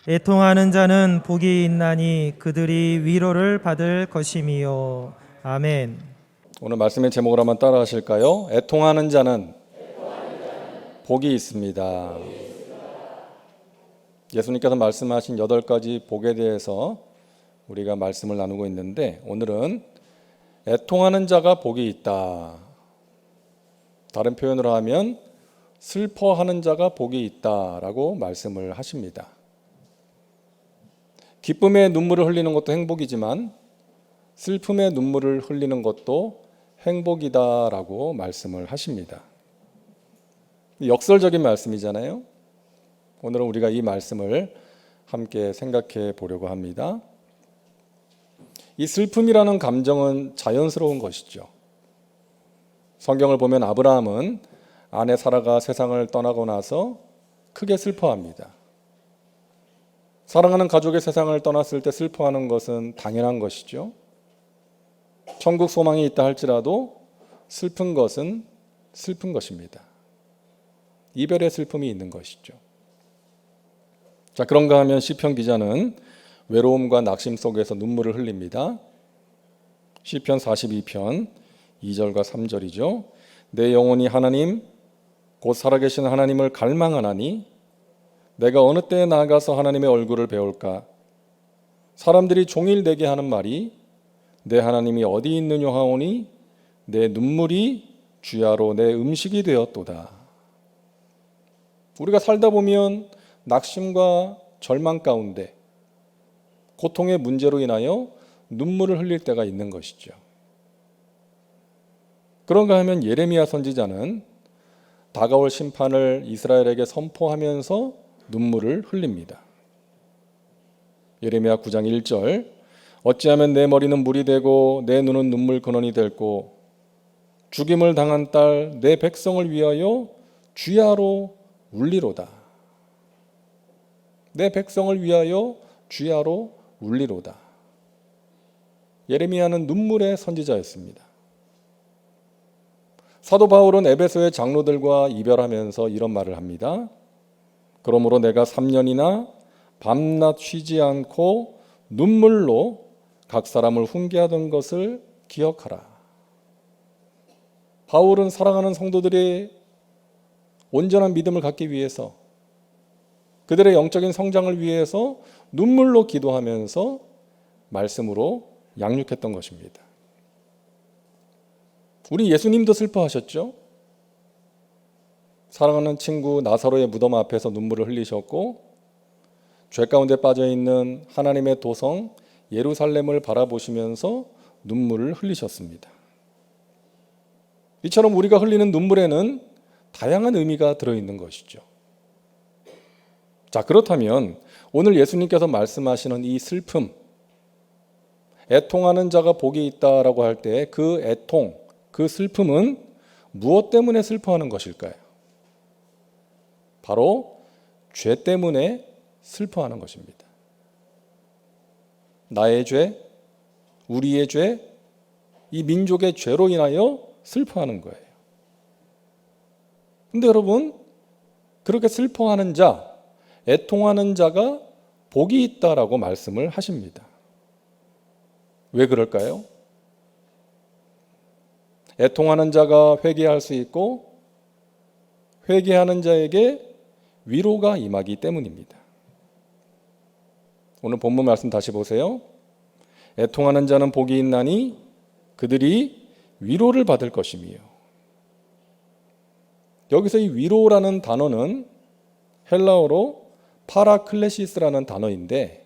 애통하는 자는 복이 있나니 그들이 위로를 받을 것임이요. 아멘. 오늘 말씀의 제목을 한번 따라 하실까요? 애통하는 자는 복이 있습니다. 예수님께서 말씀하신 8가지 복에 대해서 우리가 말씀을 나누고 있는데, 오늘은 애통하는 자가 복이 있다, 다른 표현으로 하면 슬퍼하는 자가 복이 있다라고 말씀을 하십니다. 기쁨의 눈물을 흘리는 것도 행복이지만 슬픔의 눈물을 흘리는 것도 행복이다라고 말씀을 하십니다. 역설적인 말씀이잖아요. 오늘은 우리가 이 말씀을 함께 생각해 보려고 합니다. 이 슬픔이라는 감정은 자연스러운 것이죠. 성경을 보면 아브라함은 아내 사라가 세상을 떠나고 나서 크게 슬퍼합니다. 사랑하는 가족의 세상을 떠났을 때 슬퍼하는 것은 당연한 것이죠. 천국 소망이 있다 할지라도 슬픈 것은 슬픈 것입니다. 이별의 슬픔이 있는 것이죠. 자, 그런가 하면 시편 기자는 외로움과 낙심 속에서 눈물을 흘립니다. 시편 42편 2절과 3절이죠. 내 영혼이 하나님 곧 살아계신 하나님을 갈망하나니 내가 어느 때에 나아가서 하나님의 얼굴을 배울까? 사람들이 종일 내게 하는 말이 내 하나님이 어디 있느냐 하오니 내 눈물이 주야로 내 음식이 되었도다. 우리가 살다 보면 낙심과 절망 가운데 고통의 문제로 인하여 눈물을 흘릴 때가 있는 것이죠. 그런가 하면 예레미야 선지자는 다가올 심판을 이스라엘에게 선포하면서 눈물을 흘립니다. 예레미야 9장 1절 어찌하면 내 머리는 물이 되고 내 눈은 눈물 근원이 될고 죽임을 당한 딸 내 백성을 위하여 주야로 울리로다. 내 백성을 위하여 주야로 울리로다. 예레미야는 눈물의 선지자였습니다. 사도 바울은 에베소의 장로들과 이별하면서 이런 말을 합니다. 그러므로 내가 3년이나 밤낮 쉬지 않고 눈물로 각 사람을 훈계하던 것을 기억하라. 바울은 사랑하는 성도들의 온전한 믿음을 갖기 위해서, 그들의 영적인 성장을 위해서 눈물로 기도하면서 말씀으로 양육했던 것입니다. 우리 예수님도 슬퍼하셨죠? 사랑하는 친구 나사로의 무덤 앞에서 눈물을 흘리셨고, 죄 가운데 빠져있는 하나님의 도성 예루살렘을 바라보시면서 눈물을 흘리셨습니다. 이처럼 우리가 흘리는 눈물에는 다양한 의미가 들어있는 것이죠. 자, 그렇다면 오늘 예수님께서 말씀하시는 이 슬픔, 애통하는 자가 복이 있다라고 할 때 그 애통, 그 슬픔은 무엇 때문에 슬퍼하는 것일까요? 바로 죄 때문에 슬퍼하는 것입니다. 나의 죄, 우리의 죄, 이 민족의 죄로 인하여 슬퍼하는 거예요. 근데 여러분, 그렇게 슬퍼하는 자, 애통하는 자가 복이 있다라고 말씀을 하십니다. 왜 그럴까요? 애통하는 자가 회개할 수 있고 회개하는 자에게 위로가 임하기 때문입니다. 오늘 본문 말씀 다시 보세요. 애통하는 자는 복이 있나니 그들이 위로를 받을 것이며. 여기서 이 위로라는 단어는 헬라어로 파라클레시스라는 단어인데,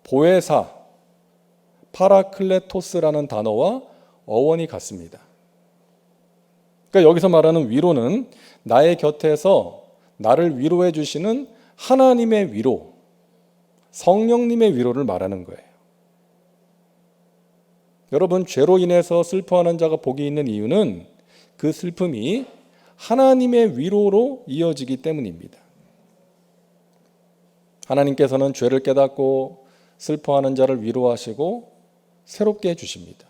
보혜사, 파라클레토스라는 단어와 어원이 같습니다. 그러니까 여기서 말하는 위로는 나의 곁에서 나를 위로해 주시는 하나님의 위로, 성령님의 위로를 말하는 거예요. 여러분, 죄로 인해서 슬퍼하는 자가 복이 있는 이유는 그 슬픔이 하나님의 위로로 이어지기 때문입니다. 하나님께서는 죄를 깨닫고 슬퍼하는 자를 위로하시고 새롭게 해주십니다.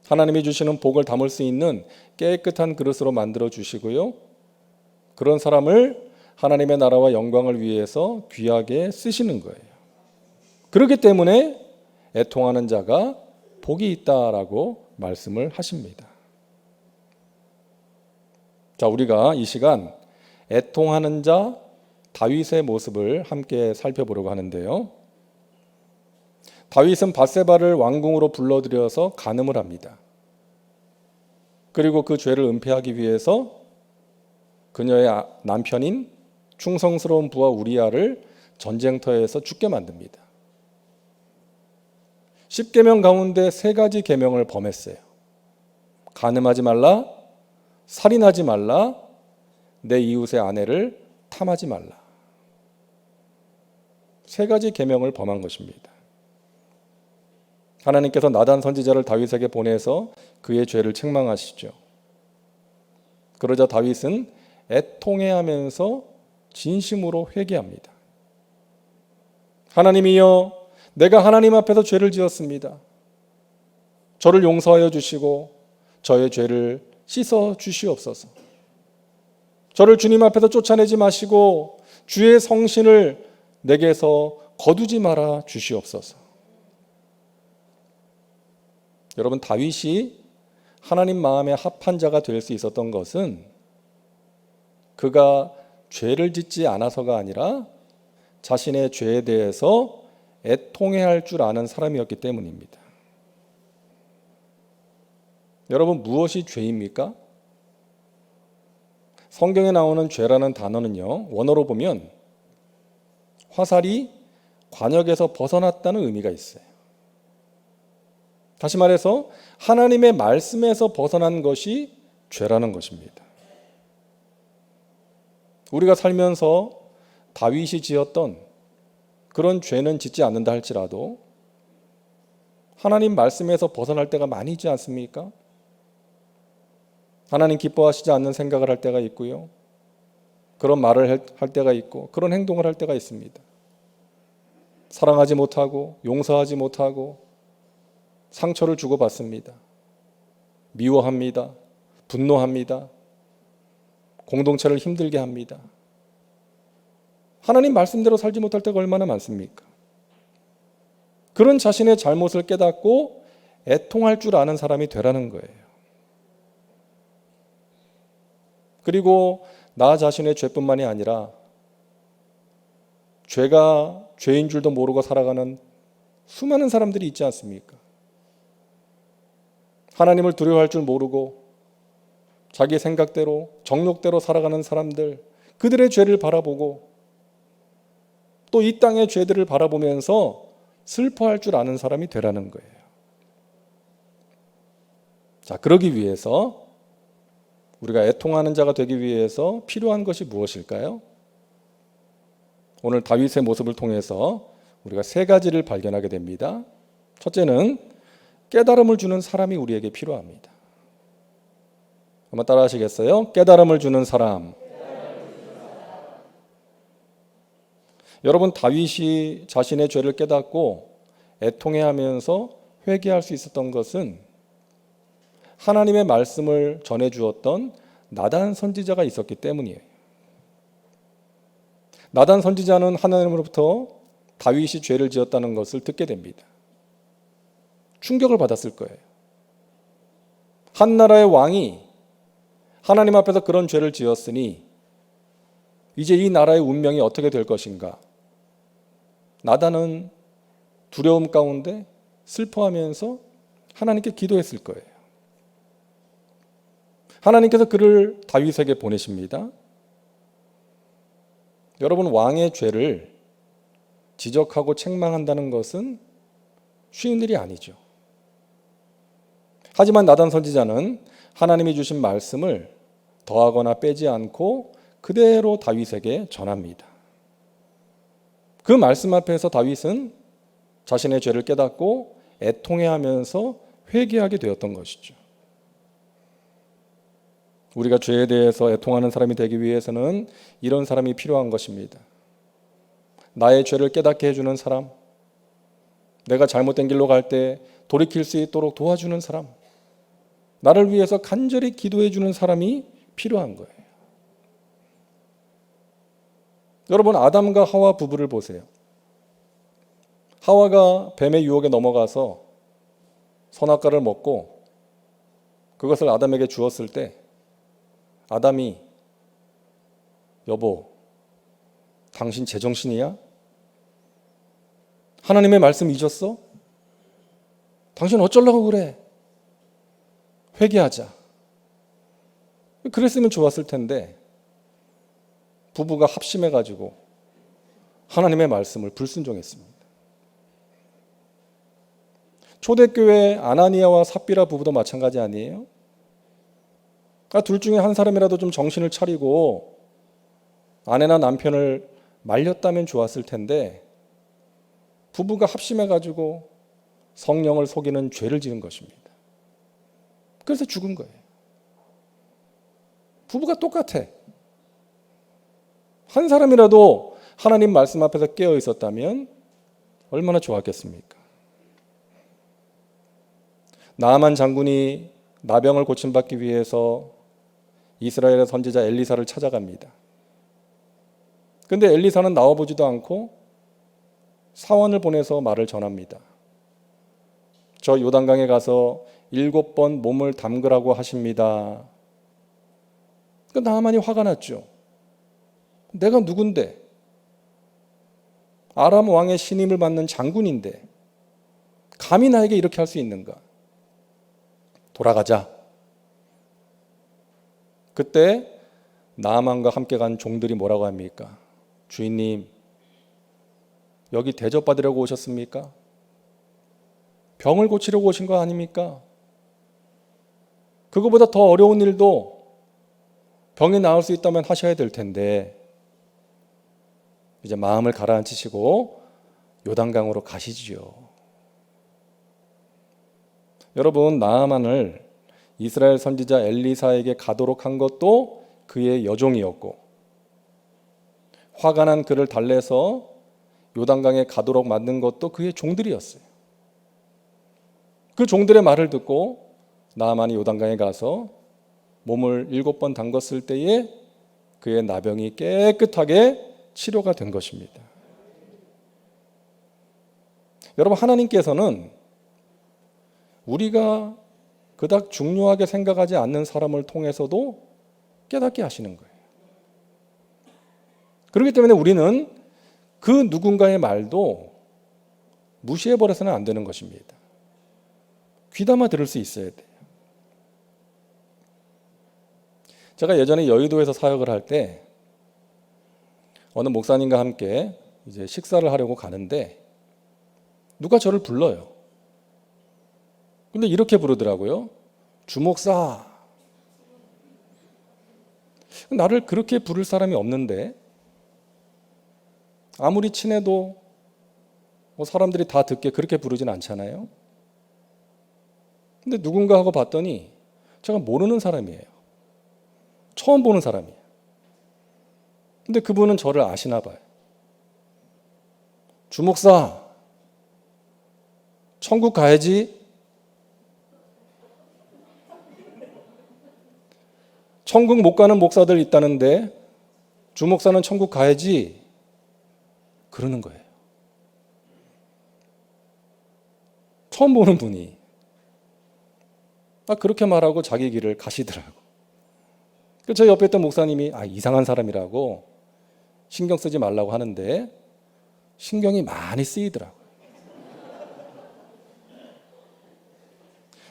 하나님이 주시는 복을 담을 수 있는 깨끗한 그릇으로 만들어 주시고요, 그런 사람을 하나님의 나라와 영광을 위해서 귀하게 쓰시는 거예요. 그렇기 때문에 애통하는 자가 복이 있다라고 말씀을 하십니다. 자, 우리가 이 시간 애통하는 자 다윗의 모습을 함께 살펴보려고 하는데요. 다윗은 밧세바를 왕궁으로 불러들여서 간음을 합니다. 그리고 그 죄를 은폐하기 위해서 그녀의 남편인 충성스러운 부하 우리아를 전쟁터에서 죽게 만듭니다. 10계명 가운데 3가지 계명을 범했어요. 간음하지 말라, 살인하지 말라, 내 이웃의 아내를 탐하지 말라. 3가지 계명을 범한 것입니다. 하나님께서 나단 선지자를 다윗에게 보내서 그의 죄를 책망하시죠. 그러자 다윗은 애통해하면서 진심으로 회개합니다. 하나님이여, 내가 하나님 앞에서 죄를 지었습니다. 저를 용서하여 주시고 저의 죄를 씻어 주시옵소서. 저를 주님 앞에서 쫓아내지 마시고 주의 성신을 내게서 거두지 말아 주시옵소서. 여러분, 다윗이 하나님 마음에 합한 자가 될 수 있었던 것은 그가 죄를 짓지 않아서가 아니라 자신의 죄에 대해서 애통해야 할 줄 아는 사람이었기 때문입니다. 여러분, 무엇이 죄입니까? 성경에 나오는 죄라는 단어는요, 원어로 보면 화살이 관역에서 벗어났다는 의미가 있어요. 다시 말해서 하나님의 말씀에서 벗어난 것이 죄라는 것입니다. 우리가 살면서 다윗이 지었던 그런 죄는 짓지 않는다 할지라도 하나님 말씀에서 벗어날 때가 많이 있지 않습니까? 하나님 기뻐하시지 않는 생각을 할 때가 있고요. 그런 말을 할 때가 있고 그런 행동을 할 때가 있습니다. 사랑하지 못하고 용서하지 못하고 상처를 주고받습니다. 미워합니다. 분노합니다. 공동체를 힘들게 합니다. 하나님 말씀대로 살지 못할 때가 얼마나 많습니까? 그런 자신의 잘못을 깨닫고 애통할 줄 아는 사람이 되라는 거예요. 그리고 나 자신의 죄뿐만이 아니라 죄가 죄인 줄도 모르고 살아가는 수많은 사람들이 있지 않습니까? 하나님을 두려워할 줄 모르고 자기 생각대로 정욕대로 살아가는 사람들, 그들의 죄를 바라보고 또 이 땅의 죄들을 바라보면서 슬퍼할 줄 아는 사람이 되라는 거예요. 자, 그러기 위해서 우리가 애통하는 자가 되기 위해서 필요한 것이 무엇일까요? 오늘 다윗의 모습을 통해서 우리가 3가지를 발견하게 됩니다. 첫째는 깨달음을 주는 사람이 우리에게 필요합니다. 한번 따라 하시겠어요? 깨달음을 주는 사람. 여러분, 다윗이 자신의 죄를 깨닫고 애통해하면서 회개할 수 있었던 것은 하나님의 말씀을 전해 주었던 나단 선지자가 있었기 때문이에요. 나단 선지자는 하나님으로부터 다윗이 죄를 지었다는 것을 듣게 됩니다. 충격을 받았을 거예요. 한 나라의 왕이 하나님 앞에서 그런 죄를 지었으니 이제 이 나라의 운명이 어떻게 될 것인가? 나단은 두려움 가운데 슬퍼하면서 하나님께 기도했을 거예요. 하나님께서 그를 다윗에게 보내십니다. 여러분, 왕의 죄를 지적하고 책망한다는 것은 쉬운 일이 아니죠. 하지만 나단 선지자는 하나님이 주신 말씀을 더하거나 빼지 않고 그대로 다윗에게 전합니다. 그 말씀 앞에서 다윗은 자신의 죄를 깨닫고 애통해하면서 회개하게 되었던 것이죠. 우리가 죄에 대해서 애통하는 사람이 되기 위해서는 이런 사람이 필요한 것입니다. 나의 죄를 깨닫게 해주는 사람, 내가 잘못된 길로 갈 때 돌이킬 수 있도록 도와주는 사람, 나를 위해서 간절히 기도해 주는 사람이 필요한 거예요. 여러분, 아담과 하와 부부를 보세요. 하와가 뱀의 유혹에 넘어가서 선악과를 먹고 그것을 아담에게 주었을 때 아담이 여보, 당신 제정신이야? 하나님의 말씀 잊었어? 당신 어쩌려고 그래? 회개하자. 그랬으면 좋았을 텐데 부부가 합심해가지고 하나님의 말씀을 불순종했습니다. 초대교회 아나니아와 삽비라 부부도 마찬가지 아니에요? 둘 중에 한 사람이라도 좀 정신을 차리고 아내나 남편을 말렸다면 좋았을 텐데 부부가 합심해가지고 성령을 속이는 죄를 지은 것입니다. 그래서 죽은 거예요. 부부가 똑같아. 한 사람이라도 하나님 말씀 앞에서 깨어 있었다면 얼마나 좋았겠습니까? 나아만 장군이 나병을 고침받기 위해서 이스라엘의 선지자 엘리사를 찾아갑니다. 근데 엘리사는 나와보지도 않고 사원을 보내서 말을 전합니다. 저 요단강에 가서 7번 몸을 담그라고 하십니다. 그 나아만이 화가 났죠. 내가 누군데? 아람 왕의 신임을 받는 장군인데 감히 나에게 이렇게 할 수 있는가? 돌아가자. 그때 나아만과 함께 간 종들이 뭐라고 합니까? 주인님, 여기 대접받으려고 오셨습니까? 병을 고치려고 오신 거 아닙니까? 그거보다 더 어려운 일도 병이 나을 수 있다면 하셔야 될 텐데 이제 마음을 가라앉히시고 요단강으로 가시지요. 여러분, 나아만을 이스라엘 선지자 엘리사에게 가도록 한 것도 그의 여종이었고 화가 난 그를 달래서 요단강에 가도록 만든 것도 그의 종들이었어요. 그 종들의 말을 듣고 나아만이 요단강에 가서 몸을 7번 담갔을 때에 그의 나병이 깨끗하게 치료가 된 것입니다. 여러분, 하나님께서는 우리가 그닥 중요하게 생각하지 않는 사람을 통해서도 깨닫게 하시는 거예요. 그렇기 때문에 우리는 그 누군가의 말도 무시해버려서는 안 되는 것입니다. 귀담아 들을 수 있어야 돼요. 제가 예전에 여의도에서 사역을 할 때 어느 목사님과 함께 이제 식사를 하려고 가는데 누가 저를 불러요. 근데 이렇게 부르더라고요. 주목사. 나를 그렇게 부를 사람이 없는데 아무리 친해도 뭐 사람들이 다 듣게 그렇게 부르진 않잖아요. 근데 누군가 하고 봤더니 제가 모르는 사람이에요. 처음 보는 사람이에요. 근데 그분은 저를 아시나 봐요. 주목사, 천국 가야지. 천국 못 가는 목사들 있다는데 주목사는 천국 가야지. 그러는 거예요. 처음 보는 분이 그렇게 말하고 자기 길을 가시더라고. 저 옆에 있던 목사님이 이상한 사람이라고 신경 쓰지 말라고 하는데 신경이 많이 쓰이더라고요.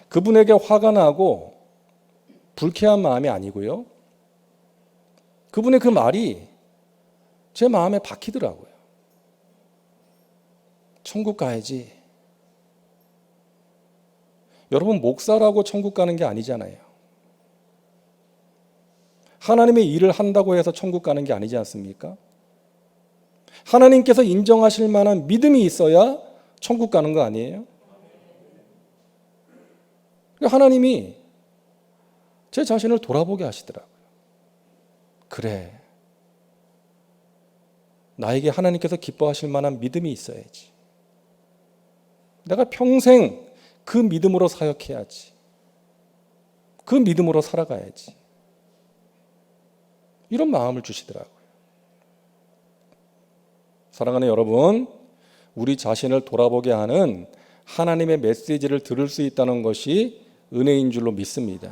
그분에게 화가 나고 불쾌한 마음이 아니고요. 그분의 그 말이 제 마음에 박히더라고요. 천국 가야지. 여러분, 목사라고 천국 가는 게 아니잖아요. 하나님의 일을 한다고 해서 천국 가는 게 아니지 않습니까? 하나님께서 인정하실 만한 믿음이 있어야 천국 가는 거 아니에요? 하나님이 제 자신을 돌아보게 하시더라고요. 그래, 나에게 하나님께서 기뻐하실 만한 믿음이 있어야지. 내가 평생 그 믿음으로 사역해야지. 그 믿음으로 살아가야지. 이런 마음을 주시더라고요. 사랑하는 여러분, 우리 자신을 돌아보게 하는 하나님의 메시지를 들을 수 있다는 것이 은혜인 줄로 믿습니다.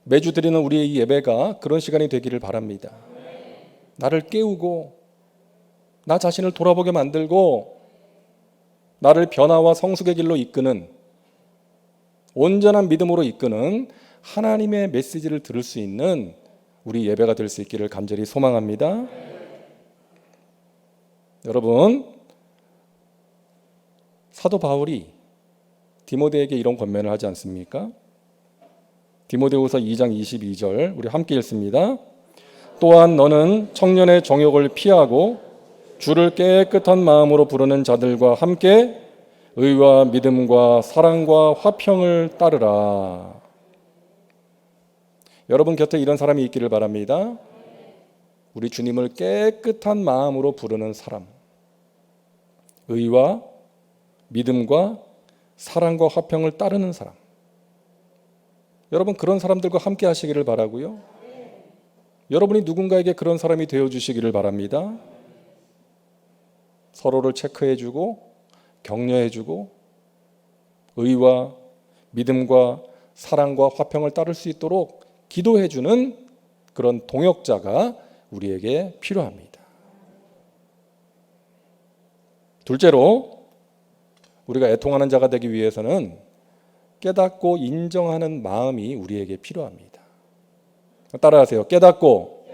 매주 드리는 우리의 이 예배가 그런 시간이 되기를 바랍니다. 나를 깨우고 나 자신을 돌아보게 만들고 나를 변화와 성숙의 길로 이끄는, 온전한 믿음으로 이끄는 하나님의 메시지를 들을 수 있는 우리 예배가 될 수 있기를 간절히 소망합니다. 여러분, 사도 바울이 디모데에게 이런 권면을 하지 않습니까? 디모데후서 2장 22절 우리 함께 읽습니다. 또한 너는 청년의 정욕을 피하고 주를 깨끗한 마음으로 부르는 자들과 함께 의와 믿음과 사랑과 화평을 따르라. 여러분 곁에 이런 사람이 있기를 바랍니다. 우리 주님을 깨끗한 마음으로 부르는 사람, 의와 믿음과 사랑과 화평을 따르는 사람, 여러분 그런 사람들과 함께 하시기를 바라고요. 여러분이 누군가에게 그런 사람이 되어주시기를 바랍니다. 서로를 체크해주고 격려해주고 의와 믿음과 사랑과 화평을 따를 수 있도록 기도해주는 그런 동역자가 우리에게 필요합니다. 둘째로, 우리가 애통하는 자가 되기 위해서는 깨닫고 인정하는 마음이 우리에게 필요합니다. 따라하세요. 깨닫고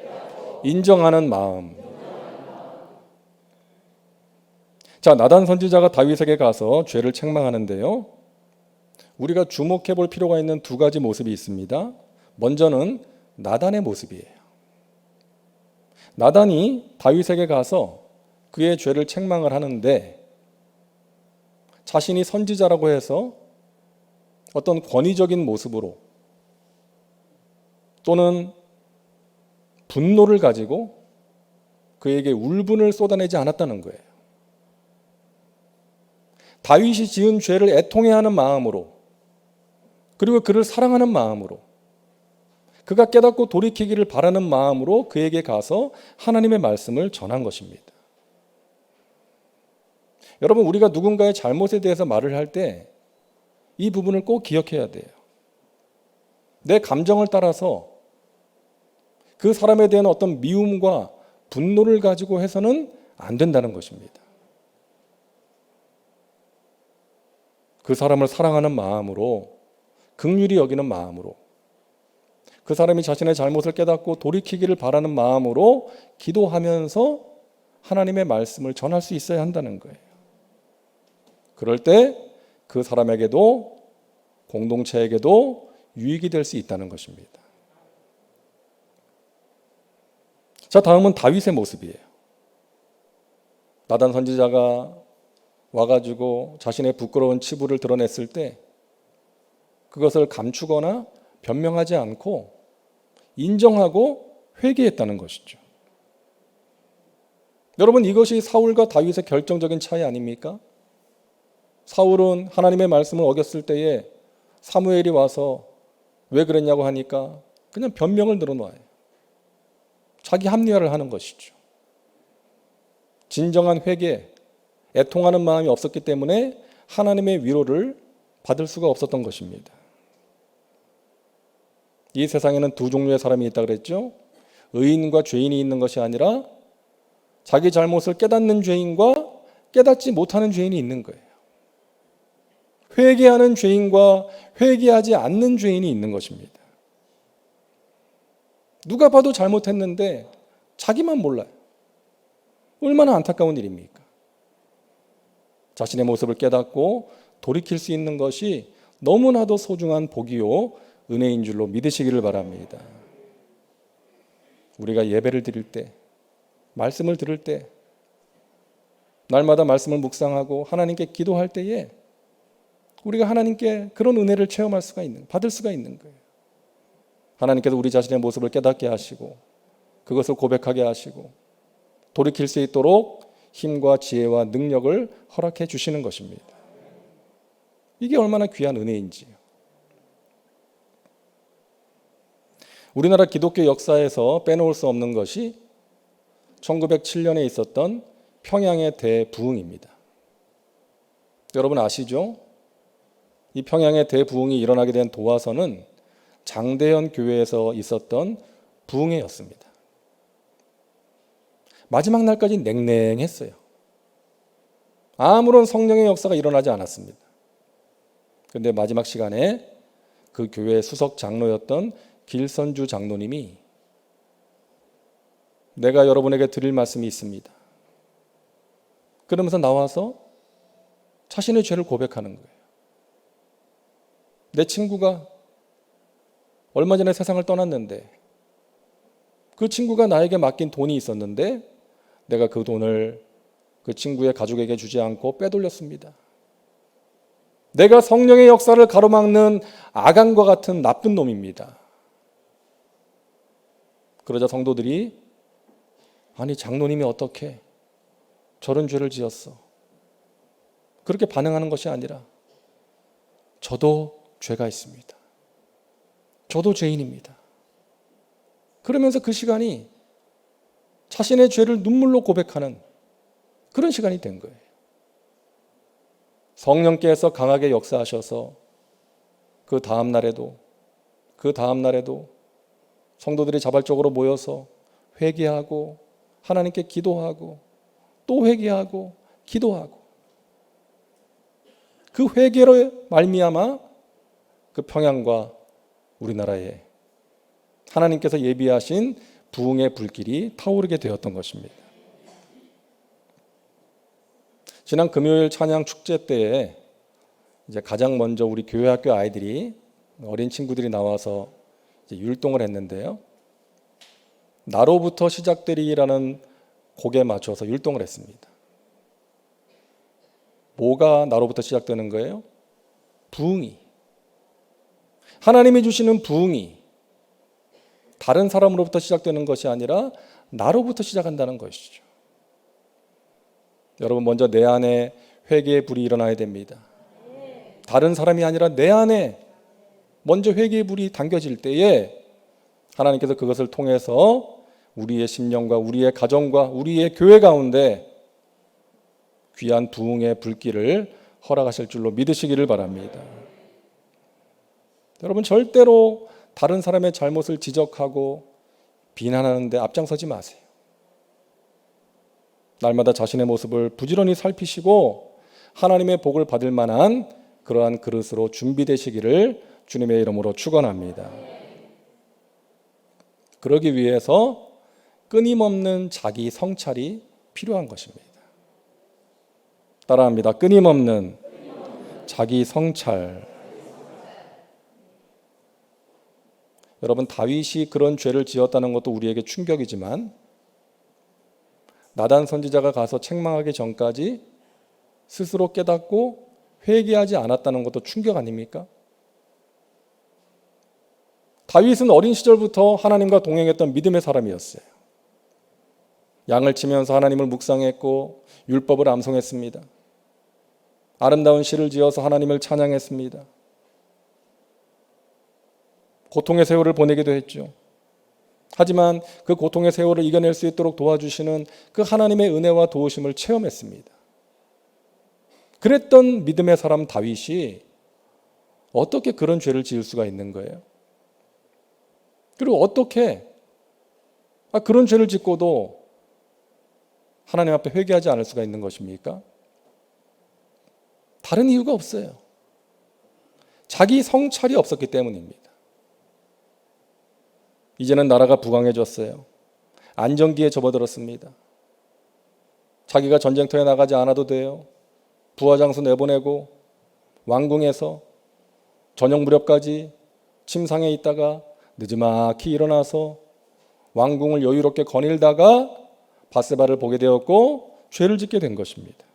인정하는 마음. 자, 나단 선지자가 다윗에게 가서 죄를 책망하는데요. 우리가 주목해 볼 필요가 있는 두 가지 모습이 있습니다. 먼저는 나단의 모습이에요. 나단이 다윗에게 가서 그의 죄를 책망을 하는데 자신이 선지자라고 해서 어떤 권위적인 모습으로 또는 분노를 가지고 그에게 울분을 쏟아내지 않았다는 거예요. 다윗이 지은 죄를 애통해하는 마음으로, 그리고 그를 사랑하는 마음으로, 그가 깨닫고 돌이키기를 바라는 마음으로 그에게 가서 하나님의 말씀을 전한 것입니다. 여러분, 우리가 누군가의 잘못에 대해서 말을 할 때 이 부분을 꼭 기억해야 돼요. 내 감정을 따라서 그 사람에 대한 어떤 미움과 분노를 가지고 해서는 안 된다는 것입니다. 그 사람을 사랑하는 마음으로, 긍휼히 여기는 마음으로, 그 사람이 자신의 잘못을 깨닫고 돌이키기를 바라는 마음으로 기도하면서 하나님의 말씀을 전할 수 있어야 한다는 거예요. 그럴 때 그 사람에게도 공동체에게도 유익이 될 수 있다는 것입니다. 자, 다음은 다윗의 모습이에요. 나단 선지자가 와가지고 자신의 부끄러운 치부를 드러냈을 때 그것을 감추거나 변명하지 않고 인정하고 회개했다는 것이죠. 여러분, 이것이 사울과 다윗의 결정적인 차이 아닙니까? 사울은 하나님의 말씀을 어겼을 때에 사무엘이 와서 왜 그랬냐고 하니까 그냥 변명을 늘어놓아요. 자기 합리화를 하는 것이죠. 진정한 회개, 애통하는 마음이 없었기 때문에 하나님의 위로를 받을 수가 없었던 것입니다. 이 세상에는 두 종류의 사람이 있다고 그랬죠. 의인과 죄인이 있는 것이 아니라 자기 잘못을 깨닫는 죄인과 깨닫지 못하는 죄인이 있는 거예요. 회개하는 죄인과 회개하지 않는 죄인이 있는 것입니다. 누가 봐도 잘못했는데 자기만 몰라요. 얼마나 안타까운 일입니까? 자신의 모습을 깨닫고 돌이킬 수 있는 것이 너무나도 소중한 복이요 은혜인 줄로 믿으시기를 바랍니다. 우리가 예배를 드릴 때, 말씀을 들을 때, 날마다 말씀을 묵상하고 하나님께 기도할 때에 우리가 하나님께 그런 은혜를 체험할 수가 있는, 받을 수가 있는 거예요. 하나님께서 우리 자신의 모습을 깨닫게 하시고 그것을 고백하게 하시고 돌이킬 수 있도록 힘과 지혜와 능력을 허락해 주시는 것입니다. 이게 얼마나 귀한 은혜인지요. 우리나라 기독교 역사에서 빼놓을 수 없는 것이 1907년에 있었던 평양의 대부흥입니다. 여러분 아시죠? 이 평양의 대부흥이 일어나게 된 도화선은 장대현 교회에서 있었던 부흥회였습니다. 마지막 날까지 냉랭했어요. 아무런 성령의 역사가 일어나지 않았습니다. 그런데 마지막 시간에 그 교회의 수석 장로였던 길선주 장로님이 내가 여러분에게 드릴 말씀이 있습니다. 그러면서 나와서 자신의 죄를 고백하는 거예요. 내 친구가 얼마 전에 세상을 떠났는데 그 친구가 나에게 맡긴 돈이 있었는데 내가 그 돈을 그 친구의 가족에게 주지 않고 빼돌렸습니다. 내가 성령의 역사를 가로막는 아간과 같은 나쁜 놈입니다. 그러자 성도들이 아니 장로님이 어떻게 저런 죄를 지었어? 그렇게 반응하는 것이 아니라 저도 죄가 있습니다. 저도 죄인입니다. 그러면서 그 시간이 자신의 죄를 눈물로 고백하는 그런 시간이 된 거예요. 성령께서 강하게 역사하셔서 그 다음 날에도 성도들이 자발적으로 모여서 회개하고 하나님께 기도하고 또 회개하고 기도하고 그 회개로 말미암아 그 평양과 우리나라에 하나님께서 예비하신 부흥의 불길이 타오르게 되었던 것입니다. 지난 금요일 찬양 축제 때에 이제 가장 먼저 우리 교회 학교 아이들이 어린 친구들이 나와서 이제 율동을 했는데요. 나로부터 시작되리라는 곡에 맞춰서 율동을 했습니다. 뭐가 나로부터 시작되는 거예요? 부흥이. 하나님이 주시는 부흥이 다른 사람으로부터 시작되는 것이 아니라 나로부터 시작한다는 것이죠. 여러분 먼저 내 안에 회개의 불이 일어나야 됩니다. 다른 사람이 아니라 내 안에 먼저 회개의 불이 당겨질 때에 하나님께서 그것을 통해서 우리의 심령과 우리의 가정과 우리의 교회 가운데 귀한 부흥의 불길을 허락하실 줄로 믿으시기를 바랍니다. 여러분 절대로 다른 사람의 잘못을 지적하고 비난하는 데 앞장서지 마세요. 날마다 자신의 모습을 부지런히 살피시고 하나님의 복을 받을 만한 그러한 그릇으로 준비되시기를 주님의 이름으로 축원합니다. 그러기 위해서 끊임없는 자기 성찰이 필요한 것입니다. 따라합니다. 끊임없는 자기 성찰. 여러분 다윗이 그런 죄를 지었다는 것도 우리에게 충격이지만 나단 선지자가 가서 책망하기 전까지 스스로 깨닫고 회개하지 않았다는 것도 충격 아닙니까? 다윗은 어린 시절부터 하나님과 동행했던 믿음의 사람이었어요. 양을 치면서 하나님을 묵상했고 율법을 암송했습니다. 아름다운 시를 지어서 하나님을 찬양했습니다. 고통의 세월을 보내기도 했죠. 하지만 그 고통의 세월을 이겨낼 수 있도록 도와주시는 그 하나님의 은혜와 도우심을 체험했습니다. 그랬던 믿음의 사람 다윗이 어떻게 그런 죄를 지을 수가 있는 거예요? 그리고 어떻게 그런 죄를 짓고도 하나님 앞에 회개하지 않을 수가 있는 것입니까? 다른 이유가 없어요. 자기 성찰이 없었기 때문입니다. 이제는 나라가 부강해졌어요. 안정기에 접어들었습니다. 자기가 전쟁터에 나가지 않아도 돼요. 부하장수 내보내고 왕궁에서 저녁 무렵까지 침상에 있다가 늦지막히 일어나서 왕궁을 여유롭게 거닐다가 밧세바를 보게 되었고 죄를 짓게 된 것입니다.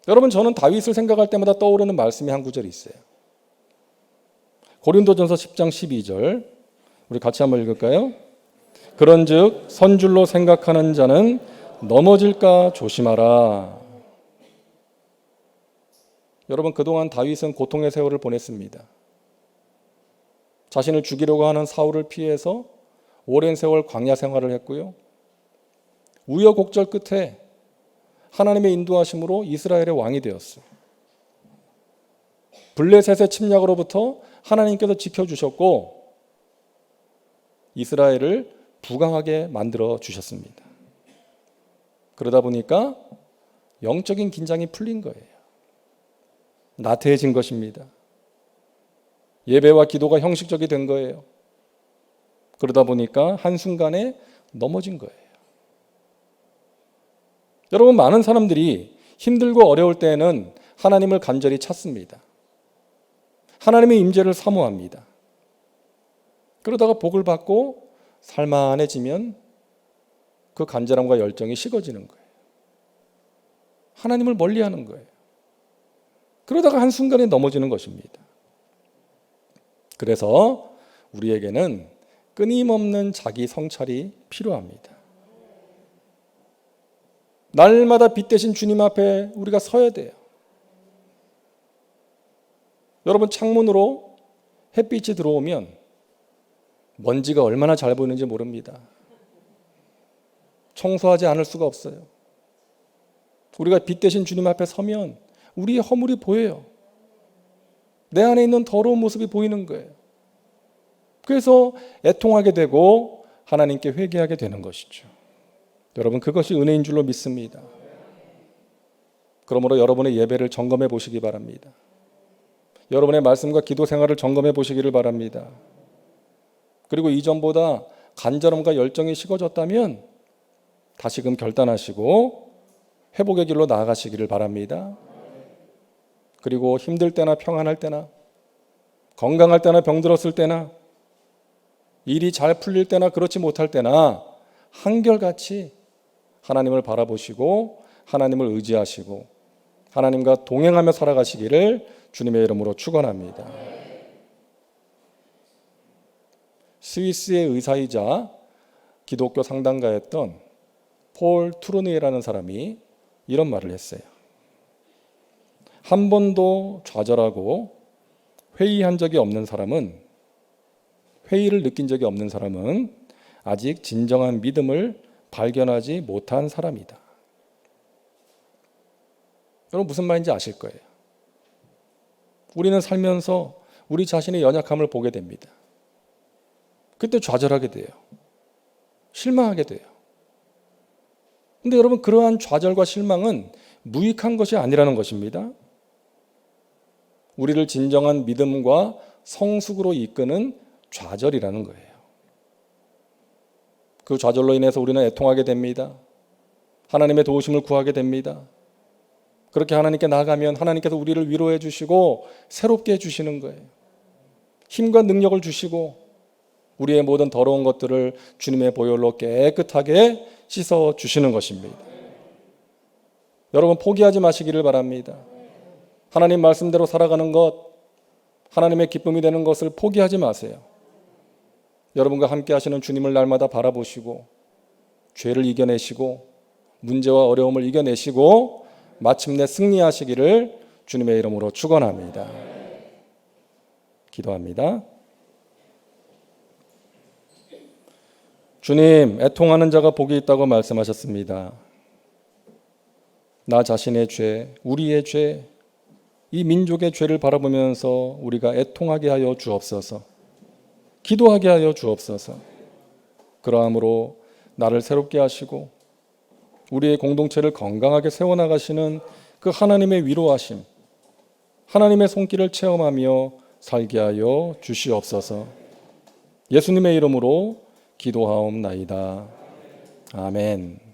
여러분 저는 다윗을 생각할 때마다 떠오르는 말씀이 한 구절이 있어요. 고린도전서 10장 12절 우리 같이 한번 읽을까요? 그런즉 선줄로 생각하는 자는 넘어질까 조심하라. 여러분 그동안 다윗은 고통의 세월을 보냈습니다. 자신을 죽이려고 하는 사울을 피해서 오랜 세월 광야 생활을 했고요. 우여곡절 끝에 하나님의 인도하심으로 이스라엘의 왕이 되었어요. 블레셋의 침략으로부터 하나님께서 지켜주셨고 이스라엘을 부강하게 만들어 주셨습니다. 그러다 보니까 영적인 긴장이 풀린 거예요. 나태해진 것입니다. 예배와 기도가 형식적이 된 거예요. 그러다 보니까 한순간에 넘어진 거예요. 여러분, 많은 사람들이 힘들고 어려울 때에는 하나님을 간절히 찾습니다. 하나님의 임재를 사모합니다. 그러다가 복을 받고 살만해지면 그 간절함과 열정이 식어지는 거예요. 하나님을 멀리하는 거예요. 그러다가 한순간에 넘어지는 것입니다. 그래서 우리에게는 끊임없는 자기 성찰이 필요합니다. 날마다 빛 대신 주님 앞에 우리가 서야 돼요. 여러분, 창문으로 햇빛이 들어오면 먼지가 얼마나 잘 보이는지 모릅니다. 청소하지 않을 수가 없어요. 우리가 빛 대신 주님 앞에 서면 우리의 허물이 보여요. 내 안에 있는 더러운 모습이 보이는 거예요. 그래서 애통하게 되고 하나님께 회개하게 되는 것이죠. 여러분, 그것이 은혜인 줄로 믿습니다. 그러므로 여러분의 예배를 점검해 보시기 바랍니다. 여러분의 말씀과 기도 생활을 점검해 보시기를 바랍니다. 그리고 이전보다 간절함과 열정이 식어졌다면 다시금 결단하시고 회복의 길로 나아가시기를 바랍니다. 그리고 힘들 때나 평안할 때나 건강할 때나 병들었을 때나 일이 잘 풀릴 때나 그렇지 못할 때나 한결같이 하나님을 바라보시고 하나님을 의지하시고 하나님과 동행하며 살아가시기를 주님의 이름으로 축원합니다. 스위스의 의사이자 기독교 상담가였던 폴 투르니에라는 사람이 이런 말을 했어요. 한 번도 좌절하고 회의한 적이 없는 사람은, 회의를 느낀 적이 없는 사람은 아직 진정한 믿음을 발견하지 못한 사람이다. 여러분, 무슨 말인지 아실 거예요. 우리는 살면서 우리 자신의 연약함을 보게 됩니다. 그때 좌절하게 돼요. 실망하게 돼요. 근데 여러분, 그러한 좌절과 실망은 무익한 것이 아니라는 것입니다. 우리를 진정한 믿음과 성숙으로 이끄는 좌절이라는 거예요. 그 좌절로 인해서 우리는 애통하게 됩니다. 하나님의 도우심을 구하게 됩니다. 그렇게 하나님께 나아가면 하나님께서 우리를 위로해 주시고 새롭게 해주시는 거예요. 힘과 능력을 주시고 우리의 모든 더러운 것들을 주님의 보혈로 깨끗하게 씻어 주시는 것입니다. 여러분, 포기하지 마시기를 바랍니다. 하나님 말씀대로 살아가는 것, 하나님의 기쁨이 되는 것을 포기하지 마세요. 여러분과 함께 하시는 주님을 날마다 바라보시고 죄를 이겨내시고 문제와 어려움을 이겨내시고 마침내 승리하시기를 주님의 이름으로 축원합니다. 기도합니다. 주님, 애통하는 자가 복이 있다고 말씀하셨습니다. 나 자신의 죄, 우리의 죄, 이 민족의 죄를 바라보면서 우리가 애통하게 하여 주옵소서. 기도하게 하여 주옵소서. 그러함으로 나를 새롭게 하시고 우리의 공동체를 건강하게 세워나가시는 그 하나님의 위로하심, 하나님의 손길을 체험하며 살게 하여 주시옵소서. 예수님의 이름으로 기도하옵나이다. 아멘.